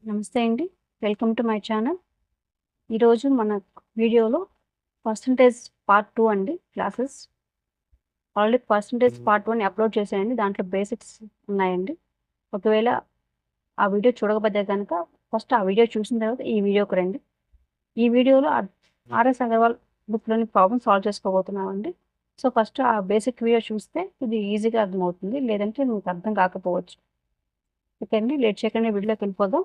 నమస్తే అండి. Welcome to my channel. ఈరోజు మన వీడియోలో పర్సంటేజ్ పార్ట్ 2 అండి classes. Already percentage part 1 upload చేశానండి. దాంట్లో బేసిక్స్ ఉన్నాయండి. ఒకవేళ ఆ వీడియో చూడకపోతే కనుక ఫస్ట్ ఆ వీడియో చూసిన తర్వాత ఈ వీడియోకి రండి. ఈ వీడియోలో ఆర్ఎస్ అగర్వాల్ బుక్‌లోని ప్రాబ్లమ్ సాల్వ్ చేసుకోబోతున్నామండి. సో, ఫస్ట్ ఆ బేసిక్ వీడియో చూస్తే ఇది ఈజీగా అర్థమవుతుంది. లేదంటే మీకు అర్థం కాకపోవచ్చు. ఓకే అండి. లేట్ చేయకుండా వీడియోలోకి వెళ్ళిపోదాం.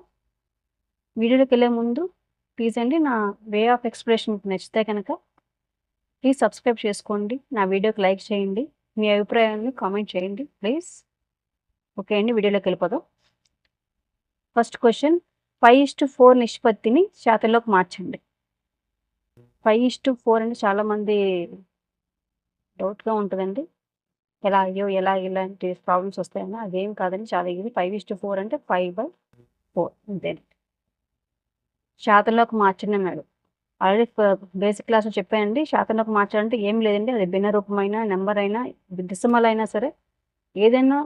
వీడియోలోకి వెళ్ళే ముందు ప్లీజ్ అండి నా వే ఆఫ్ ఎక్స్ప్రెషన్ మీకు నచ్చితే కనుక ప్లీజ్ సబ్స్క్రైబ్ చేసుకోండి. నా వీడియోకి లైక్ చేయండి. మీ అభిప్రాయాన్ని కామెంట్ చేయండి ప్లీజ్. ఓకే అండి, వీడియోలోకి వెళ్ళిపోదాం. ఫస్ట్ క్వశ్చన్, 5:4 నిష్పత్తిని శాతంలోకి మార్చండి. 5:4 అంటే చాలామంది డౌట్గా ఉంటుందండి. ఎలా ఇలాంటి ప్రాబ్లమ్స్ వస్తాయన్నా అదేం కాదండి, చాలా ఈజీ. 5:4 అంటే 5/4 అంతేనండి. శాతంలోకి మార్చండి అన్నాడు. ఆల్రెడీ బేసిక్ క్లాస్‌లో చెప్పానండి. శాతంలోకి మార్చాలంటే ఏం లేదండి. అది భిన్న రూపమైనా, నంబర్ అయినా, డెసిమల్ అయినా సరే ఏదైనా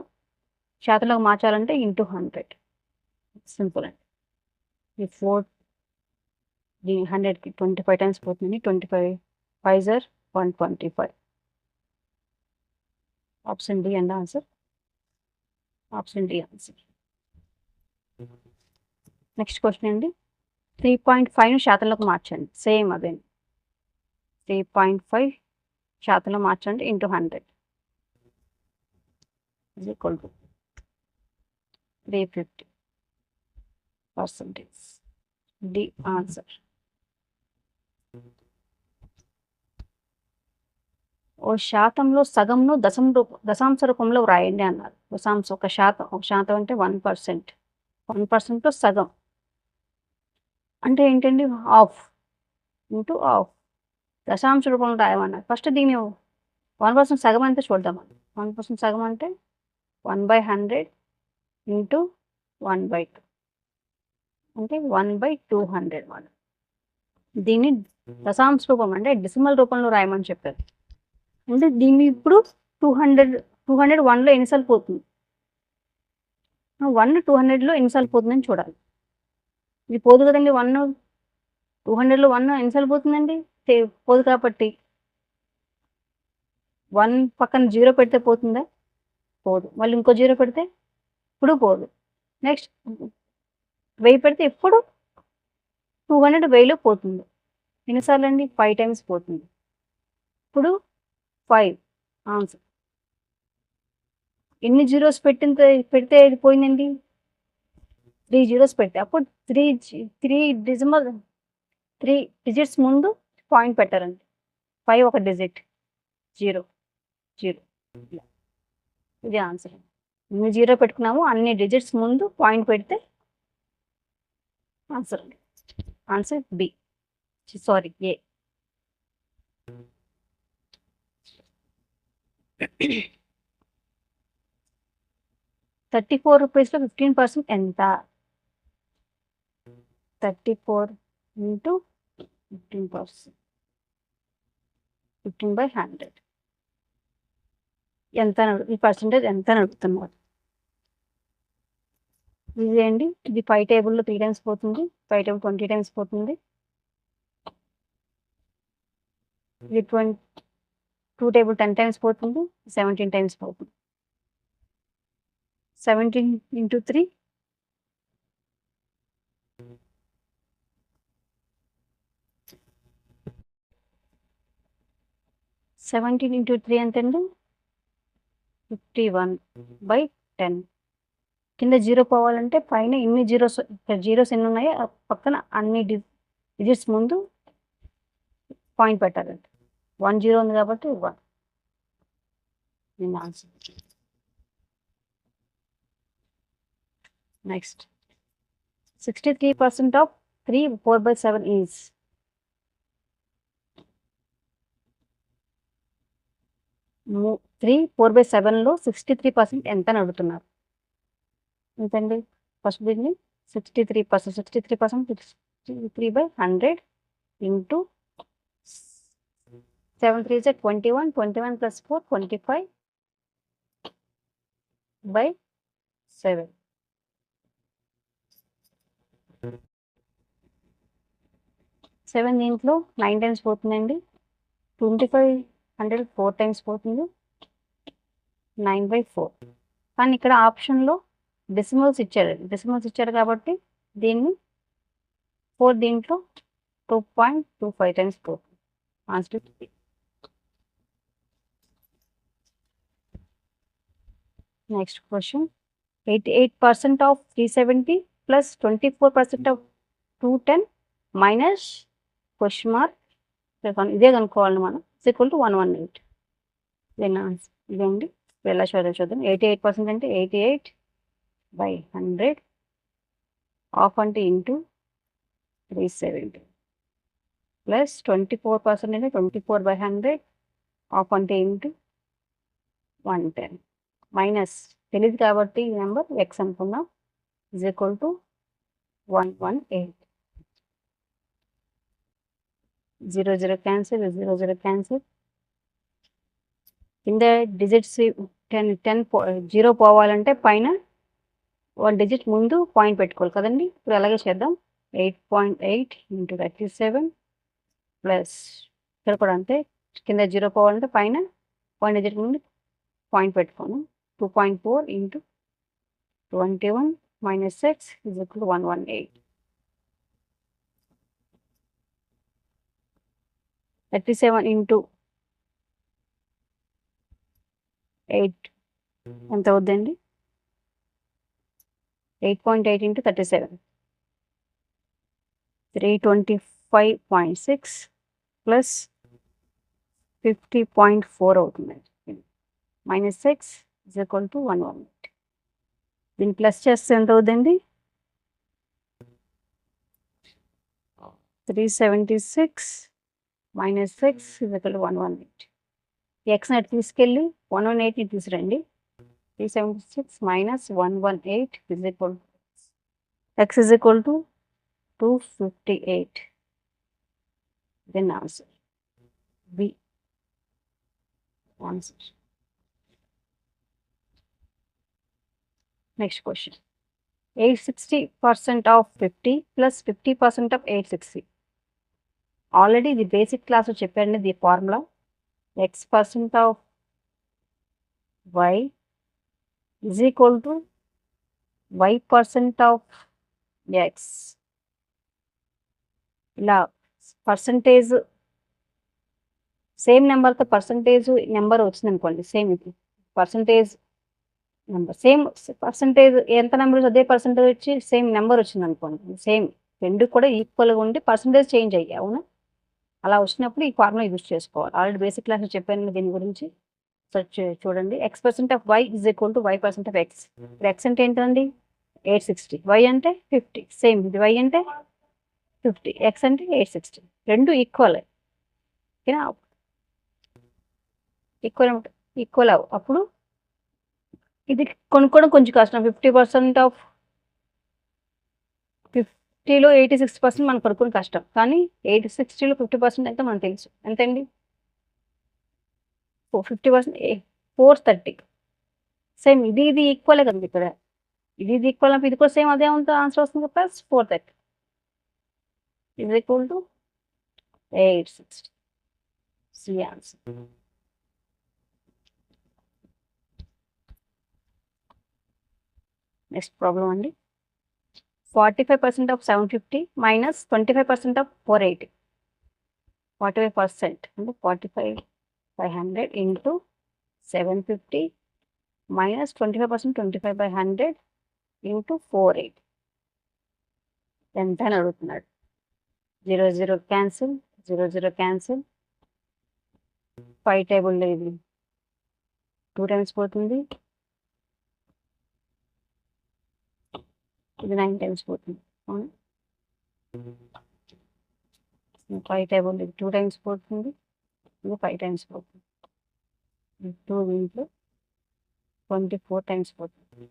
శాతంలోకి మార్చాలంటే ఇంటూ 100 సింపుల్ అండి. ఈ 4 దీని 100కి 25 టైమ్స్ పోతుంది. 25 5 ఆర్ 125. ఆప్షన్ డి అండి answer. Option D answer. Next question అండి. 3.5ను శాతంలోకి మార్చండి. సేమ్ అదే 3.5 శాతంలో మార్చండి into 100 is equal to 350%. D answer. ఓ శాతంలో సగంను దశాంశ రూపంలో వ్రాయండి అన్నారు. ఒక శాతం అంటే 1%. 1%లో సగం అంటే ఏంటండి? Half into half. దశాంశ రూపంలో రాయమన్నారు. ఫస్ట్ దీన్ని 1% సగం అంటే చూద్దాం. 1% సగం అంటే 1/100 ఇంటూ 1/2 అంటే 1/200 మాట. దీన్ని దశాంశ రూపం అంటే డెసిమల్ రూపంలో రాయమని చెప్పారు. అంటే దీన్ని ఇప్పుడు 200 1లో ఎన్నిసార్లు పోతుంది? 1 200లో ఎన్నిసార్లు పోతుందని చూడాలి. ఇది పోదు కదండి. 200లో 1 ఎన్నిసార్లు పోతుందండి? పోదు కాబట్టి 1 పక్కన 0 పెడితే పోతుందా? పోదు. మళ్ళీ ఇంకో 0 పెడితే ఇప్పుడు పోదు. నెక్స్ట్ 1000 పెడితే ఇప్పుడు 200 1000లో పోతుంది. ఎన్నిసార్లు అండి? 5 టైమ్స్ పోతుంది. ఇప్పుడు 5 ఆన్సర్. ఎన్ని జీరోస్ పెడితే ఇది పోయిందండి? 3 జీరోస్ పెడితే అప్పుడు 3 డిజిట్స్ ముందు పాయింట్ పెట్టారండి. 5 ఒక డిజిట్, 0 0 ఇది ఆన్సర్. ఎన్ని 0 పెట్టుకున్నామో అన్ని డిజిట్స్ ముందు పాయింట్ పెడితే ఆన్సర్ అండి. ఆన్సర్ బి, సారీ ఏ. ₹34లో 15% ఎంత? 34 ఇంటూ 15%, 15/100 ఎంత? ఈ పర్సెంటేజ్ ఎంత అని అడుగుతున్నారు. ఇది అండి. ఇది 5 టేబుల్‌లో 3 టైమ్స్ పోతుంది. 5 టేబుల్ 20 టైమ్స్ పోతుంది. ఇది 2 టేబుల్ 10 టైమ్స్ పోతుంది. 17 టైమ్స్ పోతుంది. 17 ఇంటూ 3 17 ఇంటూ 3 ఎంతండి? 51/10. కింద 0 పోవాలంటే పైన ఇన్ని జీరోస్, ఇక్కడ జీరోస్ ఎన్ని ఉన్నాయో పక్కన అన్ని డిజిట్స్ ముందు పాయింట్ పెట్టాలండి. 1 0 ఉంది కాబట్టి 1. ఆన్సర్. నెక్స్ట్ 63% ఆఫ్ 3 4/7 ఈజ్ 3 4/7లో 63% ఎంత అని అడుగుతున్నారు. ఎంతండి? ఫస్ట్ దీన్ని 63%, 63/100 ఇంటూ 7 3 21, 21 + 4 25/7. 7 దీంట్లో 9 టైమ్స్ పోతుందండి. 2500 4 టైమ్స్ పోతుంది. 9/4. కానీ ఇక్కడ ఆప్షన్లో డెసిమల్స్ ఇచ్చారు కాబట్టి దీన్ని 4 దీంట్లో 2.25 టైమ్స్ పోతుంది. Answer next question 88% of 370 plus 24% of 210 minus question mark ఇదే కనుక్కోవాలి మనం ఈక్వల్ టు 118. ఇదండి ఎలా చూద్దాం. 88% అంటే 88/100 ఆఫ్ అంటే ఇంటూ 370 ప్లస్ 24% అంటే 24/100 ఆఫ్ అంటే ఇంటూ 110 మైనస్ తెలియదు కాబట్టి ఈ నెంబర్ ఎక్స్ అనుకుందాం ఈక్వల్ టు 118. 0 cancel 0 cancel. కింద డిజిట్స్ 0 పోవాలంటే పైన 1 డిజిట్ ముందు పాయింట్ పెట్టుకోవాలి కదండి. ఇప్పుడు అలాగే చేద్దాం. 8.8 ఇంటూ 37 ప్లస్ ఇక్కడ కూడా అంతే. కింద 0 పోవాలంటే పైన 1 డిజిట్ ముందు పాయింట్ పెట్టుకోను. 2.4 into 21 minus 6 is equal to 118. 37 into 8 ఎంత అవుద్దండి? 8.8 ఇంటూ 37 325.6 ప్లస్ 50.4 అవుతుందండి. Minus 6 is equal to 118. దీన్ని ప్లస్ చేస్తే ఎంత అవుతుందండి? 376 మైనస్ 6 ఈజ్ ఈక్వల్ టు 118. ఎక్స్ని అటు తీసుకెళ్ళి 118ని తీసురండి. 376 minus 118 is equal to x is equal to 258. Then answer B answer. Next question 860% of 50 plus 50% of 860. Already ఇది బేసిక్ క్లాస్లో చెప్పండి. The formula x% of y is equal to y% of x. ఇలా percentage same నెంబర్తో percentage number వచ్చింది అనుకోండి. Same ఇది percentage number same percentage ఎంత number అదే పర్సంటేజ్ వచ్చి సేమ్ నెంబర్ వచ్చింది అనుకోండి. సేమ్ రెండు కూడా ఈక్వల్గా ఉండి పర్సంటేజ్ చేంజ్ అయ్యాయి. అవునా? అలా వచ్చినప్పుడు ఈ ఫార్ములా యూజ్ చేసుకోవాలి. ఆల్రెడీ బేసిక్ క్లాస్లో చెప్పాను దీని గురించి. చూడండి x% of y is equal to y% of x. ఇప్పుడు x అంటే ఏంటండి? 860. y అంటే 50. సేమ్ ఇది y అంటే 50, x అంటే 860. రెండు ఈక్వల్. ఓకేనా? ఈక్వల్ అప్పుడు ఇది కొనుక్కోవడం కొంచెం కష్టం. 50% ఆఫ్ 50లో 86% మనం కొనుక్కోవడం కష్టం. కానీ 860లో 50% అయితే మనకు తెలుసు. ఎంతండి? 50% 430. సేమ్ ఇది ఈక్వలే కదండి. ఇక్కడ ఇది ఈక్వల్ ఇది కూడా సేమ్ అదే ఉంటుంది. ఆన్సర్ వస్తుంది plus 430 is equal to 860. C answer. Next problem అండి. 45% ఆఫ్ 750 మైనస్ 25% ఆఫ్ 480. 45% అంటే 45/100 ఇంటూ 750 మైనస్ 25% 25/100 ఇంటూ 480 ఎంత అని అడుగుతున్నాడు. 0 క్యాన్సిల్ 0 క్యాన్సిల్. 5 టేబుల్లో ఇది 2 టైమ్స్ పోతుంది. ఇది 9 టైమ్స్ పోతుంది. 5 టేబుల్ ఇది 2 టైమ్స్ పోతుంది. ఇది 5 టైమ్స్ పోతుంది. 2 దీంట్లో 24 టైమ్స్ పోతుంది.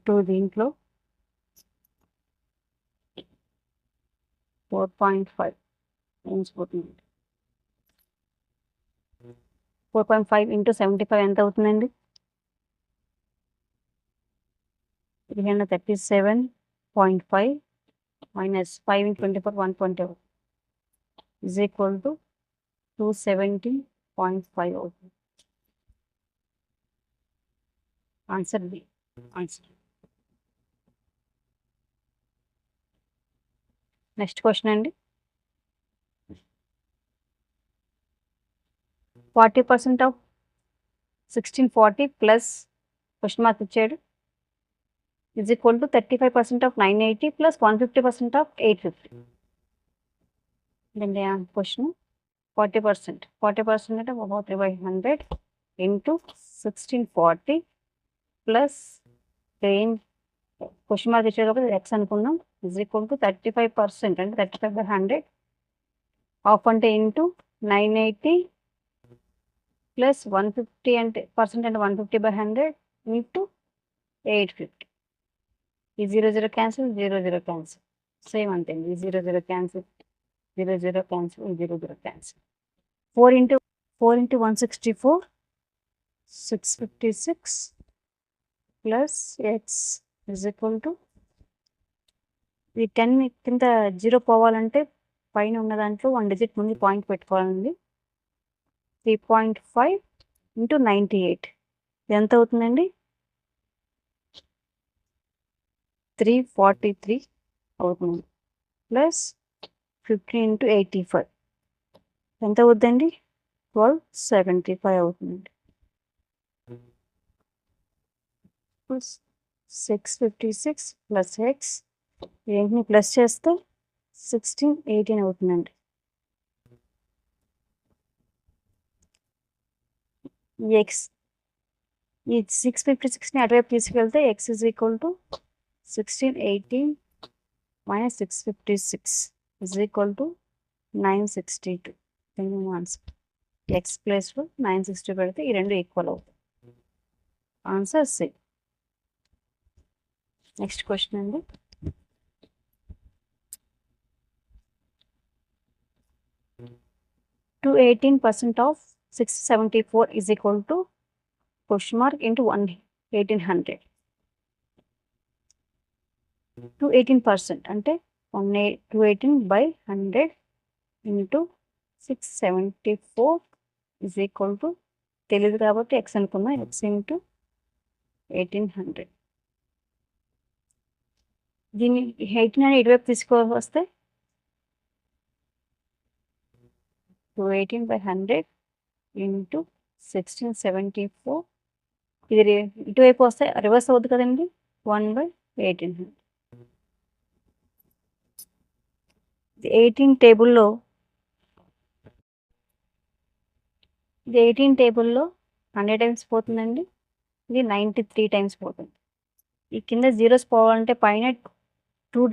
2 దీంట్లో 4.5 టైమ్స్ పోతుంది. 4.5 into 75 ఎంత అవుతుందండి? 337.5 minus 5 into 24 120 is equal to 270.5 అవుతుంది. Answer B. Answer. Next question అండి. 40% ఆఫ్ 1640 ప్లస్ క్వశ్చన్ మార్క్ ఇచ్చాడు is equal to 35% of 980 plus 150% of 850. Then the question 40%. 40% అంటే 3/100 into 1640 plus same question mark ఇచ్చాడు కాబట్టి x అనుకుందాం is equal to 35% అంటే 35/100 half అంటే into 980 plus 150 అంటే పర్సెంట్ అంటే 150/100 ఇంటూ 850. ఈ 0 క్యాన్సిల్ 0 క్యాన్సిల్ సేమ్ అంతే. ఈ 0 cancel 0 cancel 0 cancel. 4 into 164 656 plus X is equal to ఈ 10 కింద 0 పోవాలంటే పైన ఉన్న దాంట్లో 1 డిజిట్ ముందు పాయింట్ పెట్టుకోవాలండి. 3.5 into 98 ఎంత అవుతుందండి? 343 అవుతుంది. ప్లస్ 15 into 85 ఎంత అవుతుందండి? 1275 అవుతుందండి. 656 ప్లస్ ఎక్స్ ఏంటిని ప్లస్ చేస్తే 1618 అవుతుందండి. ఎక్స్ ఈ 656ని అటువైపు తీసుకెళ్తే x is equal to 1618 minus 656 is equal to 962. Answer x ప్లేస్లో 960 పెడితే ఈ రెండు ఈక్వల్ అవుతాయి. Answer C. నెక్స్ట్ క్వశ్చన్ అండి. To 18% of 674 is equal to question mark into 1800. To 18% అంటే 218/100 into 674 is equal to తెలియదు కాబట్టి ఎక్స్ అనుకున్నాం. X into 1800. దీన్ని 1800 ఇటువైపు తీసుకొస్తే 218/100 into 1674 ఇది ఇటువైపు వస్తే రివర్స్ అవుతుంది కదండి. 1/1800. 18 టేబుల్లో 100 టైమ్స్ పోతుందండి. ఇది 93 టైమ్స్ పోతుంది. ఈ కింద జీరోస్ పోవాలంటే పైన 2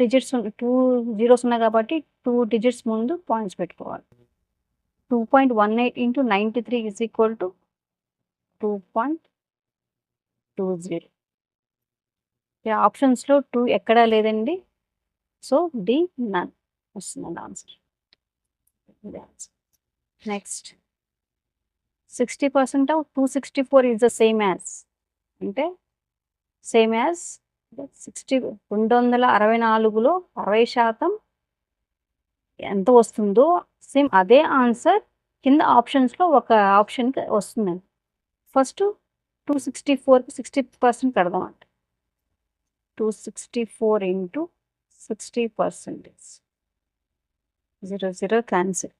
జీరోస్ ఉన్నాయి కాబట్టి 2 డిజిట్స్ ముందు పాయింట్స్ పెట్టుకోవాలి. 2.18 into 93 is equal to 2.20. ఆప్షన్స్లో 2 ఎక్కడా లేదండి. సో డి నన్ వస్తుంది answer. Next 60% of 264 is the same as అంటే సేమ్ యాజ్ 264లో 60% ఎంత వస్తుందో సేమ్ అదే ఆన్సర్ కింద ఆప్షన్స్లో ఒక ఆప్షన్కి వస్తుందండి. ఫస్ట్ 264కి 60% కడదామంట. 264 into 60% 0 క్యాన్సిల్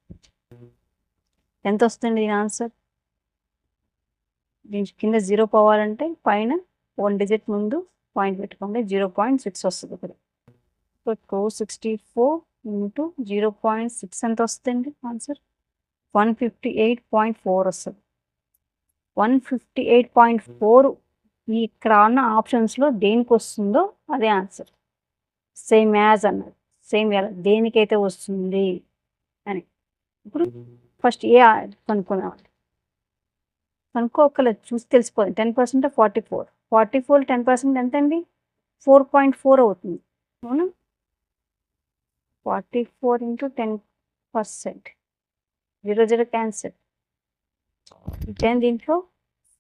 ఎంత వస్తుంది దీని ఆన్సర్? దీని కింద 0 పోవాలంటే పైన 1 డిజిట్ ముందు పాయింట్ పెట్టుకుంటే 0.6 వస్తుంది ఇక్కడ. సో 264 into 0.6 ఎంత వస్తుంది ఆన్సర్? 158.4 వస్తుంది. 158.4 ఇక్కడ ఉన్న ఆప్షన్స్లో దేనికి వస్తుందో అదే ఆన్సర్. సేమ్ యాజ్ అన్నది సేమ్ దేనికైతే వస్తుంది అని. ఇప్పుడు ఫస్ట్ ఏ కనుక్కుందామండి. కనుక్కోకలేదు, చూసి తెలిసిపోతుంది. 10% 44 10% ఎంత అండి? 4.4 అవుతుంది. అవునా? 44 into 10% 0 క్యాన్సిల్ 10 దీంట్లో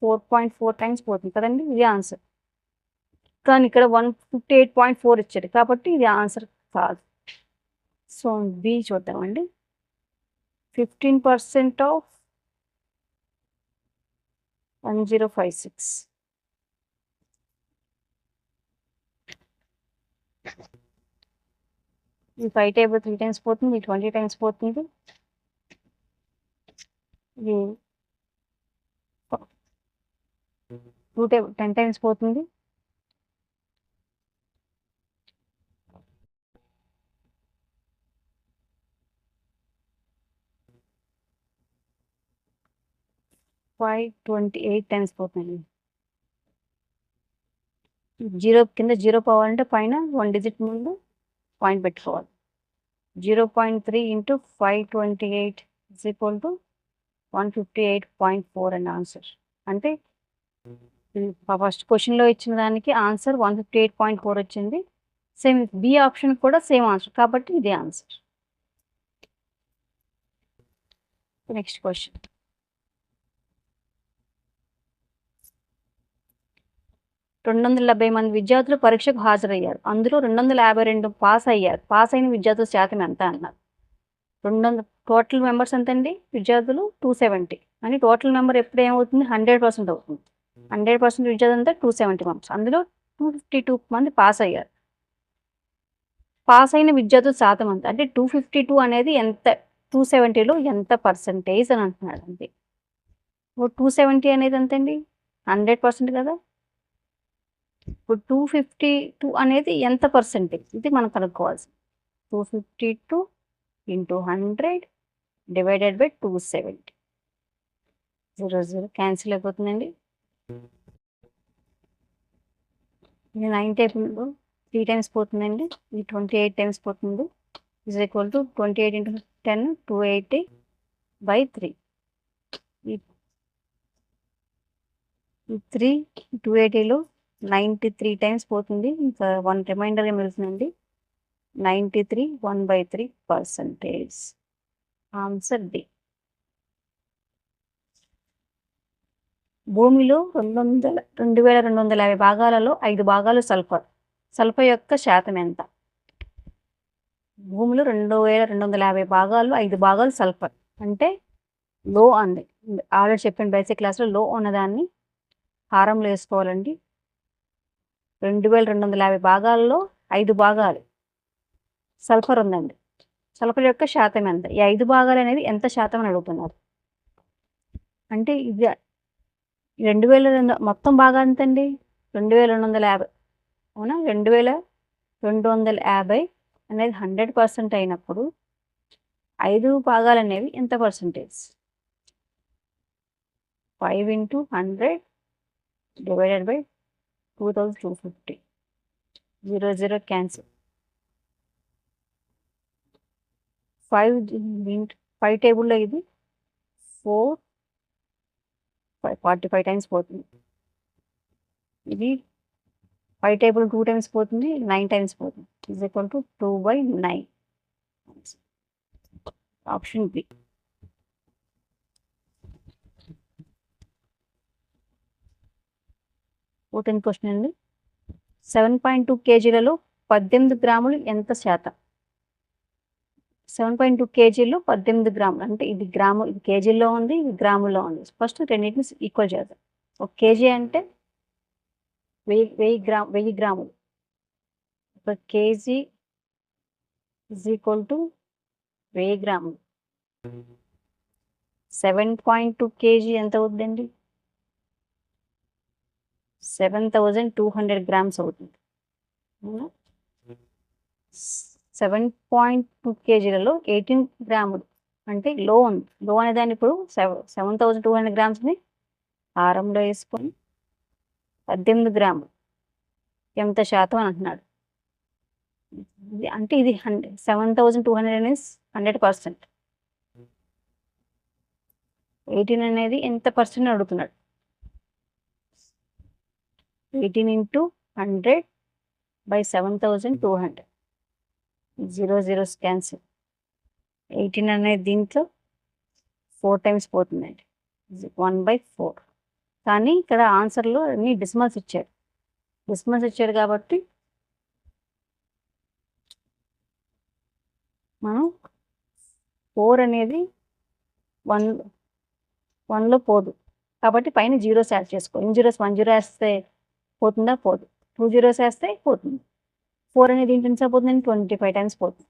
4.4 టైమ్స్ పోతుంది కదండి, ఇది ఆన్సర్. కానీ ఇక్కడ 158.4 ఇచ్చాడు కాబట్టి ఇది ఆన్సర్ కాదు. సో బి చూద్దామండి. 15% ఆఫ్ 1056. ఈ 5 టేబుల్ 3 టైమ్స్ పోతుంది, 20 టైమ్స్ పోతుంది, ఇది 2 టేబుల్ 10 టైమ్స్ పోతుంది, ఫైవ్ 28 టైమ్స్ పోతుంది. జీరో కింద జీరో పోవాలంటే పైన 1 డిజిట్ ముందు పాయింట్ పెట్టుకోవాలి. 0.3 into 528 is equal to 158.4 and answer. అంటే ఫస్ట్ క్వశ్చన్లో ఇచ్చిన దానికి ఆన్సర్ 158.4 వచ్చింది. సేమ్ బి ఆప్షన్ కూడా సేమ్ ఆన్సర్ కాబట్టి ఇదే ఆన్సర్. Next question. 270 మంది విద్యార్థులు పరీక్షకు హాజరయ్యారు. అందులో 252 పాస్ అయ్యారు. పాస్ అయిన విద్యార్థుల శాతం ఎంత అన్నారు. 200 టోటల్ మెంబర్స్ ఎంతండి విద్యార్థులు 270 అని. టోటల్ నెంబర్ ఎప్పుడు ఏమవుతుంది 100% అవుతుంది. 100% విద్యార్థులు అంతా 270 మెంబర్స్. అందులో 252 మంది పాస్ అయ్యారు. పాస్ అయిన విద్యార్థుల శాతం అంత అంటే 252 అనేది ఎంత 270లో ఎంత పర్సంటేజ్ అని అంటున్నాడు. అంతే. 270 అనేది ఎంతండి 100% కదా. ఇప్పుడు 252 అనేది ఎంత పర్సెంటేజ్ ఇది మనం కనుక్కోవాల్సి. 252 ఇంటూ 100 డివైడెడ్ బై 270. 0 క్యాన్సిల్ అయిపోతుందండి. ఇది 9 టేబుల్లో 3 టైమ్స్ పోతుందండి. ఇది 28 టైమ్స్ పోతుంది. Is equal to 28 into 10 280/3. ఈ 3 280లో 93 టైమ్స్ పోతుంది. ఇంకా 1 రిమైండర్గా మిగులుతుందండి. 93 1/3%. Answer D. భూమిలో 2250 భాగాలలో 5 భాగాలు సల్ఫర్. సల్ఫర్ యొక్క శాతం ఎంత. భూమిలో 2250 భాగాల్లో 5 భాగాలు సల్ఫర్ అంటే లో అంది. ఆల్రెడీ చెప్పిన బేసిక్ క్లాస్లో లో ఉన్నదాన్ని హారంలో వేసుకోవాలండి. 2250 భాగాల్లో 5 భాగాలు సల్ఫర్ ఉందండి. సల్ఫర్ యొక్క శాతం ఎంత. ఈ 5 భాగాలు అనేది ఎంత శాతం అని అడుగుతున్నారు. అంటే ఇది 2200 మొత్తం భాగాలు ఎంతండి 2250 అవునా. 2250 అనేది 100% అయినప్పుడు 5 భాగాలు అనేవి ఎంత percentage. 5 into 100 divided by 2250. 0 cancel. 5 టేబుల్లో ఇది 45 టైమ్స్ పోతుంది. ఇది 5 టేబుల్ 2 టైమ్స్ పోతుంది. 9 టైమ్స్ పోతుంది. Is equal to 2/9. Option B. Fourteenth question అండి. 7.2 కేజీలలో 18 గ్రాములు ఎంత శాతం. 7.2 కేజీల్లో 18 గ్రాములు అంటే ఇది గ్రాము, ఇది కేజీల్లో ఉంది, ఇది గ్రాముల్లో ఉంది. ఫస్ట్ రెండింటిని ఈక్వల్ చేద్దాం. ఒక కేజీ అంటే 1000 గ్రాములు. ఒక కేజీ ఈజ్ ఈక్వల్ టు 1000 గ్రాములు. 7.2 కేజీ ఎంత అవుతుందండి 7200 గ్రామ్స్ అవుతుంది. 7.2 కేజీలలో 18 గ్రాములు అంటే లో ఉంది. లో అనే దాన్ని ఇప్పుడు 7200 గ్రామ్స్ని హారంలో వేసుకొని 18 గ్రాములు ఎంత శాతం అని అంటున్నాడు. అంటే ఇది 7200 అనేది 100%. 18 అనేది ఎంత పర్సెంట్ అడుగుతున్నాడు. 18 ఇంటూ 100/7200. 0 క్యాన్సిల్. 18 అనేది దీంట్లో 4 టైమ్స్ పోతుందండి. 1/4. కానీ ఇక్కడ ఆన్సర్లో అన్ని డెసిమల్స్ ఇచ్చాడు కాబట్టి మనం 4 అనేది 1లో పోదు కాబట్టి పైన జీరోస్ యాడ్ చేసుకో. ఎన్ని జీరోస్ 1 జీరో వేస్తే పోతుందా? పోదు. 2 జీరోస్ వేస్తే పోతుంది. 4 అనేది ఇంటి నుంచి పోతుందని 25 టైమ్స్ పోతుంది.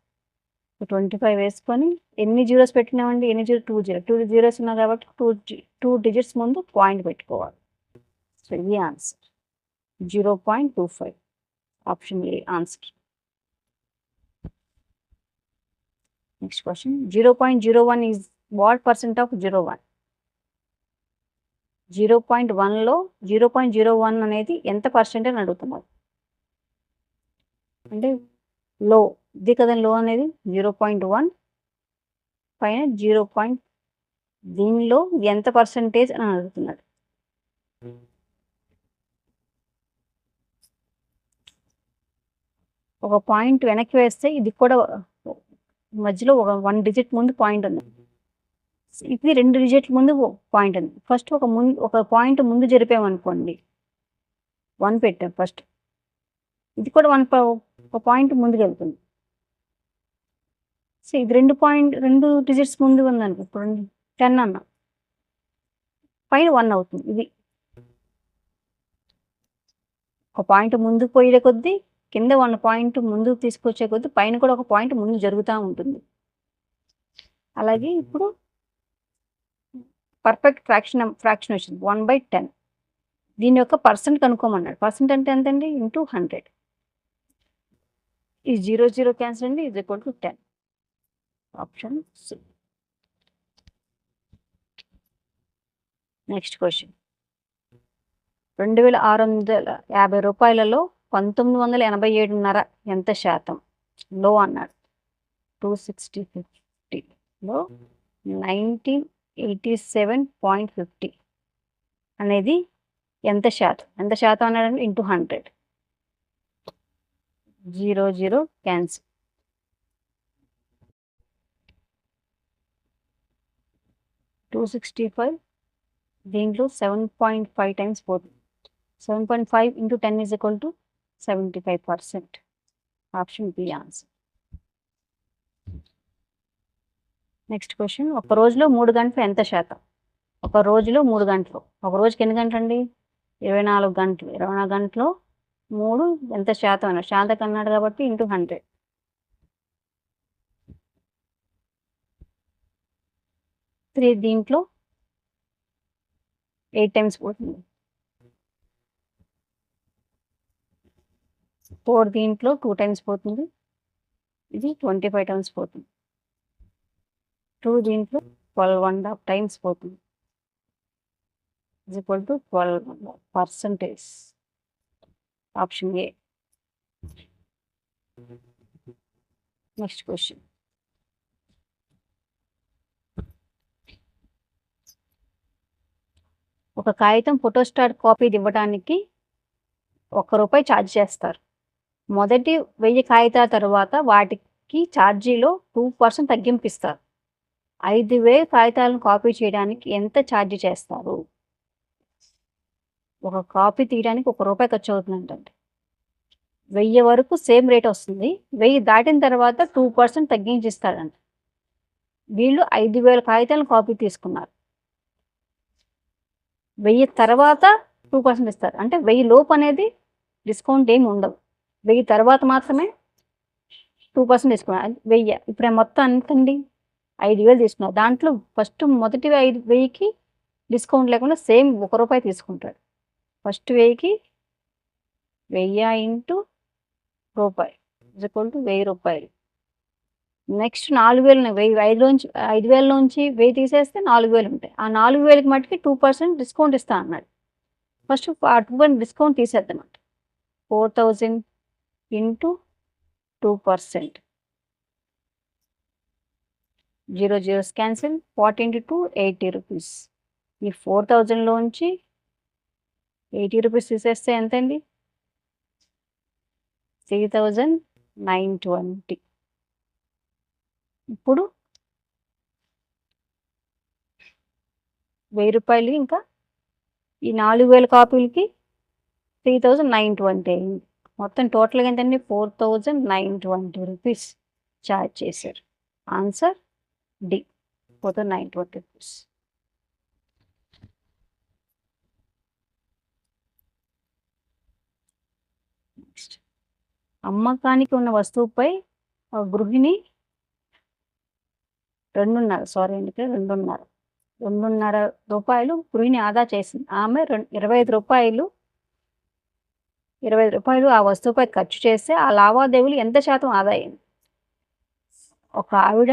25 వేసుకొని ఎన్ని జీరోస్ పెట్టినామండి? ఎన్ని జీరో? 2 జీరోస్ ఉన్నాయి కాబట్టి 2 డిజిట్స్ ముందు పాయింట్ పెట్టుకోవాలి. సో ఇది answer 0.25. Option A answer. Next question 0.01 is what percent of 0.1? 0.1లో 0.01 అనేది ఎంత పర్సెంట్ అని అడుగుతున్నారు. అంటే లో ఇది కదా లో అనేది 0.1 పైన 0. దీనిలో ఎంత పర్సెంటేజ్ అని అడుగుతున్నాడు. ఒక పాయింట్ వెనక్కి వేస్తే ఇది కూడా మధ్యలో ఒక 1 డిజిట్ ముందు పాయింట్ ఉంది. ఇది 2 డిజిట్ల ముందు పాయింట్ ఉంది. ఫస్ట్ ఒక పాయింట్ ముందు జరిపామనుకోండి, 1 పెట్టాం ఫస్ట్. ఇది కూడా ఒక పాయింట్ ముందుకు వెళ్తుంది. సో ఇది 2 డిజిట్స్ ముందు ఉందనుకో. ఇప్పుడు 10 అన్నా పైన 1 అవుతుంది. ఇది ఒక పాయింట్ ముందుకు పోయే కొద్దీ కింద 1 పాయింట్ ముందుకు తీసుకొచ్చే కొద్దీ పైన కూడా ఒక పాయింట్ ముందు జరుగుతూ ఉంటుంది. అలాగే ఇప్పుడు పర్ఫెక్ట్ ఫ్రాక్షన్ వచ్చింది 1/10. దీని యొక్క పర్సెంట్ కనుక్కోమన్నాడు. పర్సెంట్ అంటే ఎంతండి? ఇంటూ 100. ఈ 0 క్యాన్సిల్ అండి is equal to 10. Option C. Next question 2650 రూపాయలలో 1987.5 ఎంత శాతం? లో అన్నాడు. 260.50లో 1987.50 అనేది ఎంత శాతం? ఎంత శాతం అన్నాడంటే ఇంటూ 100. 0 క్యాన్సిల్. 265 దీంట్లో 7.5 టైమ్స్ పోతుంది. 7.5 into 10 is equal to 75%. Option B answer. Next question ఒక రోజులో 3 గంటలు ఎంత శాతం? ఒక రోజులో 3 గంటలు. ఒక రోజుకి ఎన్ని గంటలు అండి? 24 గంటలు. 24 గంటలు 3 ఎంత శాతం అన్నాడు. శాతం అన్నాడు కాబట్టి ఇంటూ 100. 3 దీంట్లో 8 టైమ్స్ పోతుంది. 4 దీంట్లో 2 టైమ్స్ పోతుంది. ఇది 25 టైమ్స్ పోతుంది. 2 దీంట్లో 12.5 టైమ్స్ పోతుంది. Is equal to 12%. Option A. Next question ఒక కాగితం ఫోటోస్టాట్ కాపీ ఇవ్వడానికి ₹1 ఛార్జ్ చేస్తారు. మొదటి 1000 కాగితాల తర్వాత వాటికి ఛార్జీలో 2% తగ్గింపు ఇస్తారు. 5000 కాగితాలను కాపీ చేయడానికి ఎంత ఛార్జ్ చేస్తారు? ఒక కాపీ తీయడానికి ₹1 ఖర్చు అవుతుందంటే 1000 వరకు సేమ్ రేట్ వస్తుంది. 1000 దాటిన తర్వాత 2% తగ్గించి ఇస్తాడంట. వీళ్ళు 5000 కాగితాలను కాపీ తీసుకున్నారు. 1000 తర్వాత 2% ఇస్తారు. అంటే 1000 లోపు అనేది డిస్కౌంట్ ఏమి ఉండదు. 1000 తర్వాత మాత్రమే 2% తీసుకున్నారు. 1000 ఇప్పుడు మొత్తం ఎంతండి? 5000 తీసుకున్నారు. దాంట్లో ఫస్ట్ మొదటి 1000కి డిస్కౌంట్ లేకుండా సేమ్ ₹1 తీసుకుంటాడు. ఫస్ట్ 1000కి 1000 ఇంటూ రూపాయి ఈజ్ ఈక్వల్ టు ₹1000. నెక్స్ట్ 4000 5000 నుంచి 1000 తీసేస్తే 4000 ఉంటాయి. ఆ 4000కి మట్టుకి 2% డిస్కౌంట్ ఇస్తా అన్నాడు. ఫస్ట్ ఆ 2% డిస్కౌంట్ తీసేద్దామంట. 4000 ఇంటూ 2%. 0 క్యాన్సిల్. 40 into 2 80 rupees. ఈ 4000లోంచి 80 రూపీస్ తీసేస్తే ఎంతండి? 3920. ఇప్పుడు రూ. 1000 ఇంకా ఈ 4000 కాపీలకి 3920 అయింది. మొత్తం టోటల్గా ఎంతండి 4920 రూపీస్ ఛార్జ్ చేశారు. Answer D 4920 rupees. నెక్స్ట్, అమ్మకానికి ఉన్న వస్తువుపై గృహిణి 2.5 రూపాయలు గృహిణి ఆదా చేసింది. ఆమె 25 రూపాయలు ఆ వస్తువుపై ఖర్చు చేస్తే ఆ లావాదేవీలు ఎంత శాతం ఆదా అయింది? ఒక ఆవిడ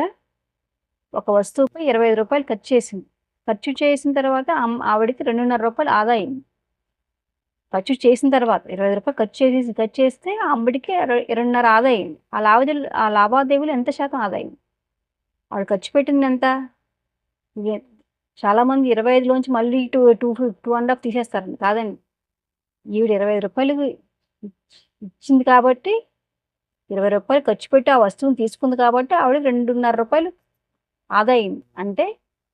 ఒక వస్తువుపై 25 రూపాయలు ఖర్చు చేసిన తర్వాత ఆవిడకి 2.5 రూపాయలు ఆదా అయింది. ఖర్చు చేసిన తర్వాత 25 రూపాయలు ఖర్చు చేస్తే ఆ ఆవిడకి 2.5 ఆదా అయింది. ఆ లావాదేవీలు ఎంత శాతం ఆదా అయింది? ఆవిడ ఖర్చు పెట్టింది ఎంత? చాలామంది 25లోంచి మళ్ళీ 2.5 తీసేస్తారండి. కాదండి, ఈవిడ 25 రూపాయలు ఇచ్చింది కాబట్టి 20 రూపాయలు ఖర్చు పెట్టి ఆ వస్తువుని తీసుకుంది కాబట్టి ఆవిడ 2.5 రూపాయలు ఆదా అయింది. అంటే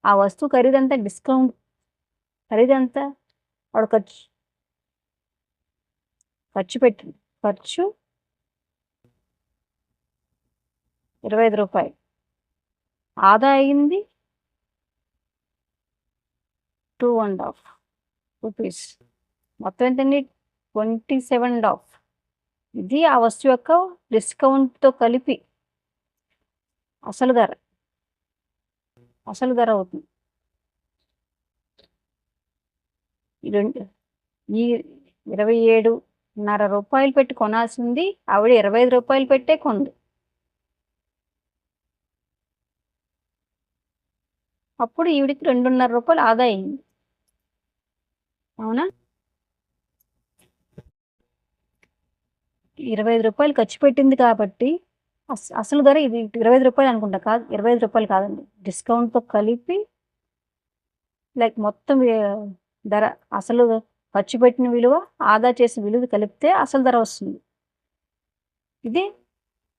ఆ వస్తువు ఖరీదంతా ఖరీదంతా ఆవిడ ఖర్చు పెట్టింది. ఖర్చు 25 రూపాయలు, ఆదా అయింది 2.5 రూపీస్. మొత్తం ఎంతండి? 27.5. ఇది ఆ వస్తువు యొక్క డిస్కౌంట్తో కలిపి అసలు ధర అవుతుంది. ఈ 27.5 రూపాయలు పెట్టి కొనాల్సింది ఆవిడ 25 రూపాయలు పెట్టే కొంది. అప్పుడు ఈవిడికి 2.5 రూపాయలు ఆదా అయింది. అవునా? 25 రూపాయలు ఖర్చు పెట్టింది కాబట్టి అసలు ధర ఇది 25 రూపాయలు అనుకుంటా. కాదు, 25 రూపాయలు కాదండి, డిస్కౌంట్తో కలిపి లైక్ మొత్తం ధర, అసలు ఖర్చు పెట్టిన విలువ, ఆదా చేసిన విలువ కలిపితే అసలు ధర వస్తుంది. ఇది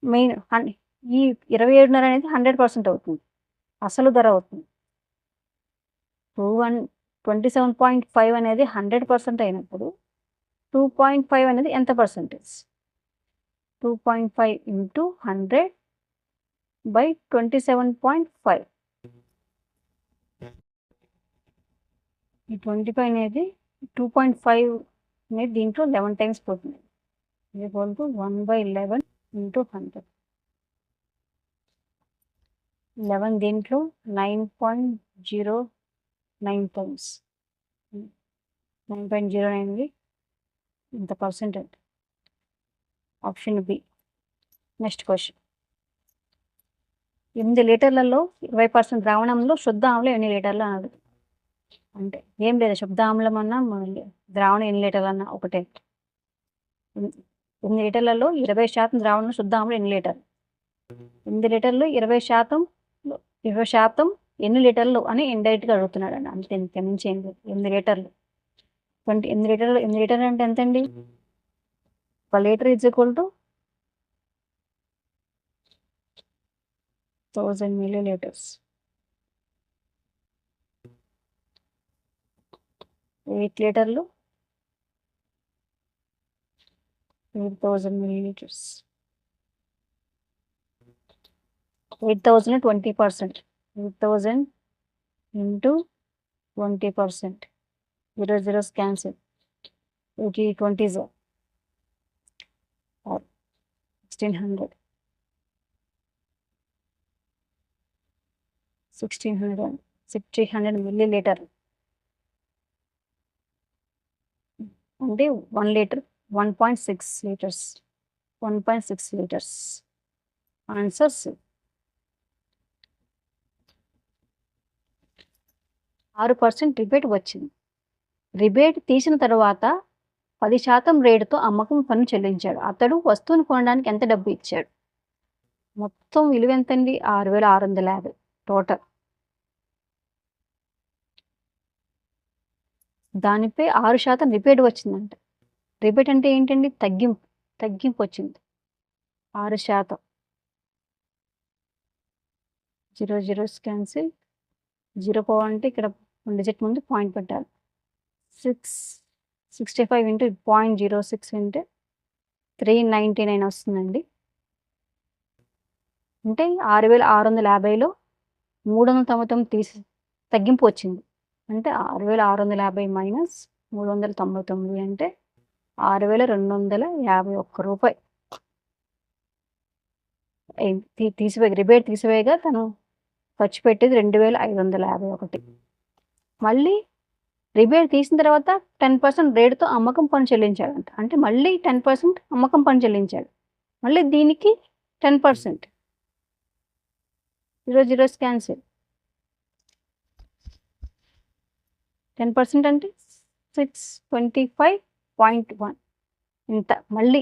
మెయిన్. ఈ 27.5 అనేది 100% అవుతుంది, అసలు ధర అవుతుంది. 27.5 అనేది 100% అయినప్పుడు 2.5 అనేది ఎంత పర్సెంటేజ్? 2.5 ఇంటూ 100/27.5. ఈ 25 అనేది 2.5 అనేది దీంట్లో 11 టైమ్స్ పోతుంది. Equal to 1/11 into 100. 11 దీంట్లో 9.09 టైమ్స్. 9.09 ఇంత పర్సెంట్ అంటే ఆప్షన్ బి. Next question. 8 లీటర్లలో 20% ద్రావణంలో శుద్ధ ఆమ్లం ఎన్ని లీటర్లు అన్నది. అంటే ఏం లేదు, శుద్ధ ఆమ్లం అన్నా ద్రావణం ఎన్ని లీటర్లు అన్నా ఒకటే. 8 లీటర్లలో 20% ద్రావణంలో శుద్ధ ఆమ్లం ఎన్ని లీటర్లు? 8 లీటర్లు 20% ఎన్ని లీటర్లు అని ఇండైరెక్ట్గా అడుగుతున్నాడు అండి. అంతే, ఇంతకుమించి ఏం లేదు. 8 లీటర్లు 8 లీటర్లు అంటే ఎంతండి? 1 litre is equal to 1000 milliliters. 8 లీటర్లు 8000 milliliters. 8000 20%. 8000 into 20%. 0 zeros cancel. 80 20s or 1600. 1600 milliliter అంటే 1 litre 1.6 litres. 1.6 litres. Answers 6% rebate వచ్చింది. రిబేట్ తీసిన తర్వాత 10% రేటుతో అమ్మకం పన్ను చెల్లించాడు. అతడు వస్తువును కొనడానికి ఎంత డబ్బు ఇచ్చాడు? మొత్తం విలువ ఎంతండి? 6650 టోటల్. దానిపై 6% రిబేట్ వచ్చిందంట. రిబేట్ అంటే ఏంటండి? తగ్గింపు వచ్చింది 6%. 0 zeros క్యాన్సిల్. 0 పోవాలంటే ఇక్కడ 1 డిజిట్ ముందు పాయింట్ పెట్టాలి. 665 ఇంటూ 0.06 అంటే 399 వస్తుందండి. అంటే 6650లో 399 తీసి తగ్గింపు వచ్చింది. అంటే 6650 మైనస్ 399 అంటే 6251 రూపాయి తీసివేయగా రిబేట్ తీసివేయగా తను ఖర్చు పెట్టేది 2551. మళ్ళీ రిబేట్ తీసిన తర్వాత 10% రేటుతో అమ్మకం పన్ను చెల్లించాడంట. అంటే మళ్ళీ 10% అమ్మకం పన్ను చెల్లించాడు. మళ్ళీ దీనికి 10%. 0 జీరోస్ క్యాన్సిల్. 10% అంటే 625.1 ఇంత. మళ్ళీ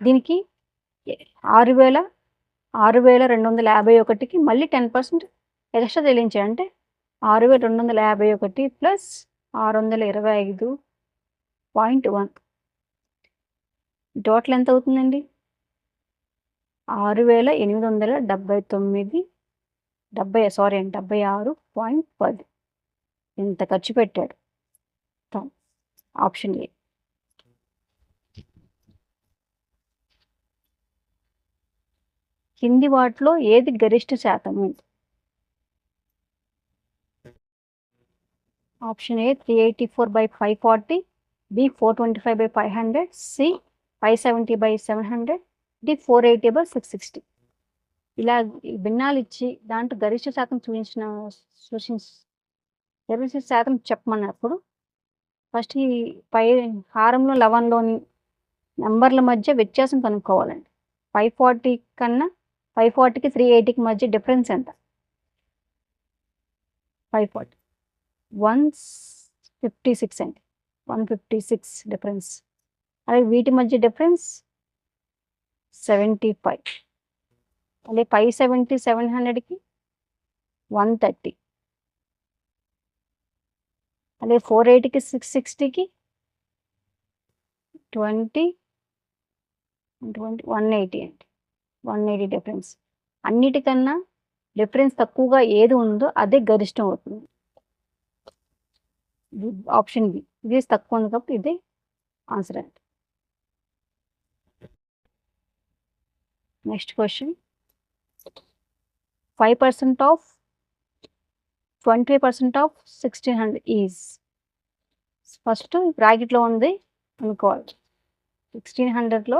దీనికి 6251కి మళ్ళీ 10% ఎక్స్ట్రా చెల్లించాడు. అంటే 6251 ప్లస్ 625.1 టోటల్ ఎంత అవుతుందండి? 6879.76.10 ఇంత ఖర్చు పెట్టాడు. Option A. కింది వాటిలో ఏది గరిష్ట శాతము? Option A 384/540, B 425/500, C 570/700, D 480/660. ఇలా భిన్నాలు ఇచ్చి దాంట్లో గరిష్ట శాతం గరిష్ట శాతం చెప్పమన్నప్పుడు ఫస్ట్ ఈ పై హారంలో లవంలోని నెంబర్ల మధ్య వ్యత్యాసం కనుక్కోవాలండి. 540 కన్నా 540కి 380కి మధ్య డిఫరెన్స్ ఎంత? 540 156 అండి. 156 డిఫరెన్స్. అలాగే వీటి మధ్య డిఫరెన్స్ 75. అలాగే 570 700కి 130. అలాగే 480కి 660కి 180 అండి. 180 డిఫరెన్స్. అన్నిటికన్నా డిఫరెన్స్ తక్కువగా ఏది ఉందో అదే గరిష్టం అవుతుంది. Option B. ఇది తక్కువ ఉంది కాబట్టి ఇది ఆన్సర్ అండి. Next question. 5% of 25% of 1600 is. First బ్రాకెట్లో ఉంది అనుకోవాలి. 1600లో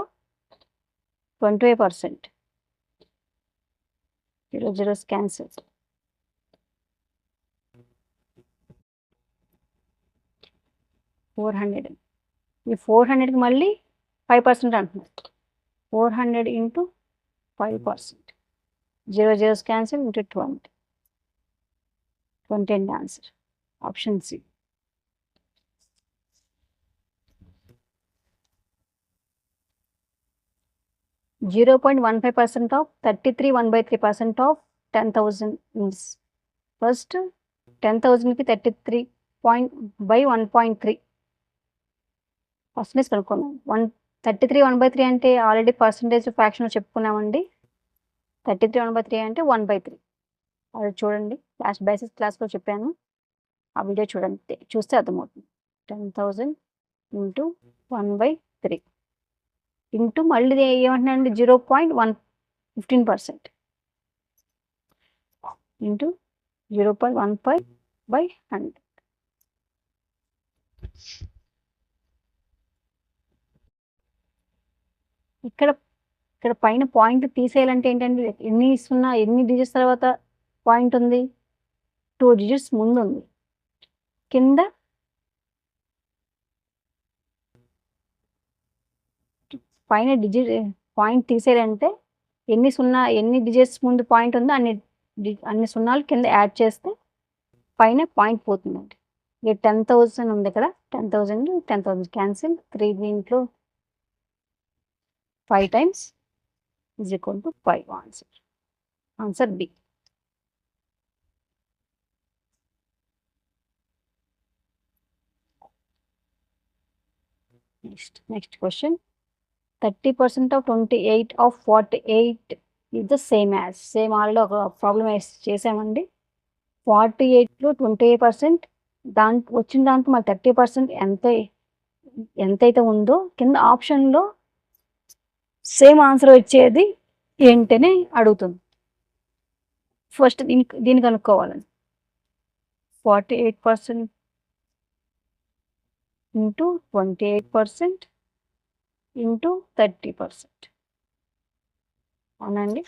25%. 0 జీరోస్ క్యాన్సిల్. 400. ఈ 400కి మళ్ళీ 5% అంటున్నారు. 400 ఇంటూ 5%. 0 zeros cancel into 20. 20 అండి answer. Option C. (0.15% of 33 1/3% of 10,000 is). ఫస్ట్ 10,000కి 33/1.3 పర్సెంటేజ్ కనుక్కున్నాం. 33 1/3 అంటే ఆల్రెడీ పర్సెంటేజ్ ఫ్రాక్షన్ చెప్పుకున్నామండి. 33 1/3 అంటే 1/3. అది చూడండి, బేసిక్ క్లాస్లో చెప్పాను. ఆ వీడియో చూడండి, చూస్తే అర్థమవుతుంది. 10,000 ఇంటూ 1/3 ఇంటూ మళ్ళీ ఏమంటున్నానండి 0.15% ఇంటూ 0.15/100. ఇక్కడ పైన పాయింట్ తీసేయాలంటే ఏంటంటే ఎన్ని డిజిట్స్ తర్వాత పాయింట్ ఉంది? 2 డిజిట్స్ ముందు ఉంది. కింద పైన పాయింట్ తీసేయాలంటే ఎన్ని డిజిట్స్ ముందు పాయింట్ ఉందో అన్ని సున్నాలు కింద యాడ్ చేస్తే పైన పాయింట్ పోతుందండి. ఇక 10,000 ఉంది ఇక్కడ. 10,000 క్యాన్సిల్. 3 దీంట్లో 5 times is equal to 5 answer. Answer B. Next question. 30% of 28 of 48 is the same as. Same already ఒక ప్రాబ్లం చేసామండి. 48లో 28% వచ్చిన దానికి మళ్ళీ 30% ఎంతైతే ఉందో కింద ఆప్షన్లో సేమ్ ఆన్సర్ వచ్చేది ఏంటనే అడుగుతుంది. ఫస్ట్ దీన్ని కనుక్కోవాలని 48% ఇంటూ 28% ఇంటూ 30%. అవునండి,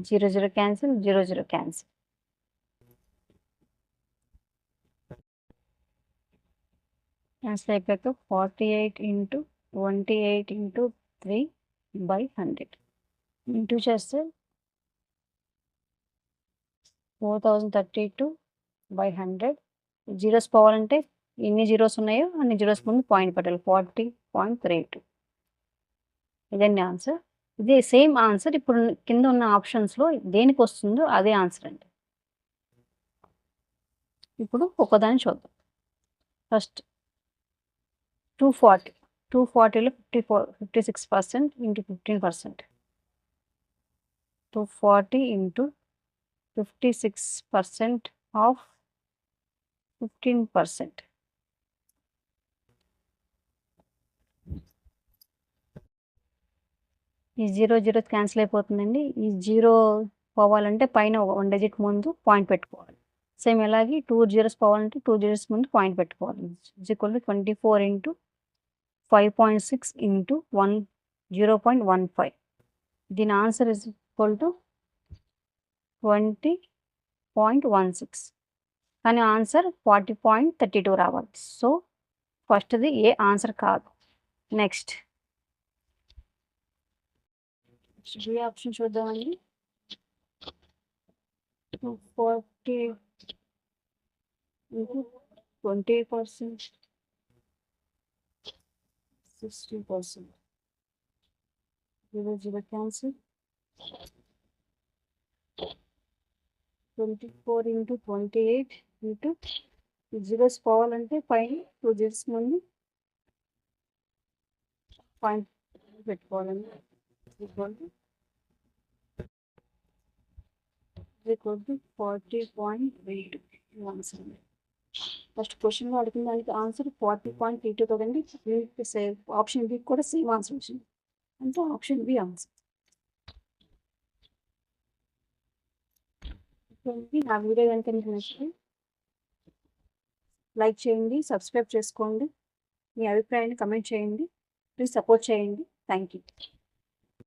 0 క్యాన్సిల్, 0 క్యాన్సిల్. క్యాన్సిల్ అయిపోయాక 48 ఇంటూ 28 ఇంటూ 3/100 ఇంటూ చేస్తే 4032/100. జీరోస్ పోవాలంటే ఎన్ని జీరోస్ ఉన్నాయో అన్ని జీరోస్ ముందు పాయింట్ పెట్టాలి. 40.32. ఇదండి ఆన్సర్. ఇదే సేమ్ ఆన్సర్ ఇప్పుడు కింద ఉన్న ఆప్షన్స్లో దేనికి వస్తుందో అదే ఆన్సర్ అండి. ఇప్పుడు ఒక్కదాన్ని చూద్దాం. ఫస్ట్ 240. 240లో 56% ఇంటూ 15%. 240 into 56% of 15%. ఈ 0 క్యాన్సిల్ అయిపోతుందండి. ఈ 0 పోవాలంటే పైన 1 డిజిట్ ముందు పాయింట్ పెట్టుకోవాలి. సేమ్ ఇలాగే 2 జీరోస్ పోవాలంటే 2 జీరోస్ ముందు పాయింట్ పెట్టుకోవాలి. Equal to 24 into 5.6 into 0.15. దీని ఆన్సర్ ఇస్ ఈక్వల్ టు 20.16. కానీ ఆన్సర్ 40.32 రావాలి. సో ఫస్ట్ది ఏ ఆన్సర్ కాదు. నెక్స్ట్ బి ఆప్షన్ చూద్దామండి. 240 into 20%, 60%. 0 cancel. 24 into 28 into zeros పోవాలంటే పైన 2 జీరోస్ ముందు పాయింట్ పెట్టుకోవాలండి. Equal to 40.32 answer. ఫస్ట్ క్వశ్చన్లో అడిగిన దానికి ఆన్సర్ 40.32 కదండి. ఆప్షన్ బి కూడా సేమ్ ఆన్సర్ వచ్చింది. అంటే ఆప్షన్ బి ఆన్సర్. నా వీడియో కనుక మీకు నచ్చితే లైక్ చేయండి, సబ్స్క్రైబ్ చేసుకోండి, మీ అభిప్రాయాన్ని కమెంట్ చేయండి, ప్లీజ్ సపోర్ట్ చేయండి. Thank you.